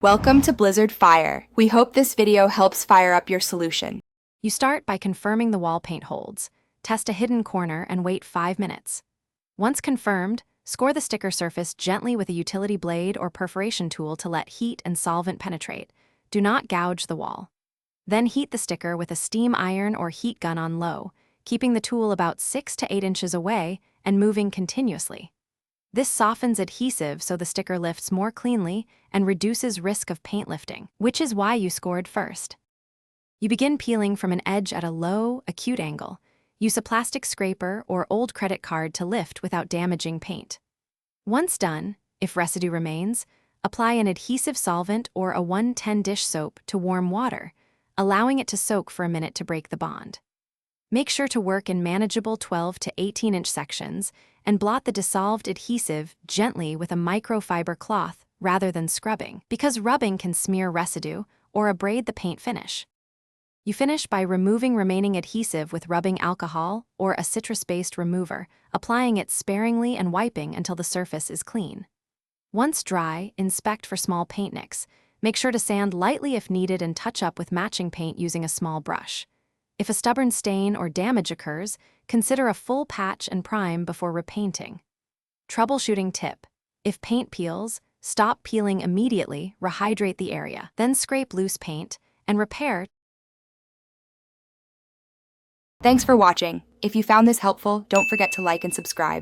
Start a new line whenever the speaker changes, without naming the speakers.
Welcome to Blizzard Fire. We hope this video helps fire up your solution.
You start by confirming the wall paint holds. Test a hidden corner and wait 5 minutes. Once confirmed, score the sticker surface gently with a utility blade or perforation tool to let heat and solvent penetrate. Do not gouge the wall. Then heat the sticker with a steam iron or heat gun on low, keeping the tool about 6 to 8 inches away and moving continuously. This softens adhesive so the sticker lifts more cleanly and reduces risk of paint lifting, which is why you scored first. You begin peeling from an edge at a low, acute angle. Use a plastic scraper or old credit card to lift without damaging paint. Once done, if residue remains, apply an adhesive solvent or a 110 dish soap to warm water, allowing it to soak for a minute to break the bond. Make sure to work in manageable 12 to 18-inch sections and blot the dissolved adhesive gently with a microfiber cloth rather than scrubbing, because rubbing can smear residue or abrade the paint finish. You finish by removing remaining adhesive with rubbing alcohol or a citrus-based remover, applying it sparingly and wiping until the surface is clean. Once dry, inspect for small paint nicks. Make sure to sand lightly if needed and touch up with matching paint using a small brush. If a stubborn stain or damage occurs, consider a full patch and prime before repainting. Troubleshooting tip: if paint peels, stop peeling immediately, rehydrate the area, then scrape loose paint, and repair.
Thanks for watching. If you found this helpful, don't forget to like and subscribe.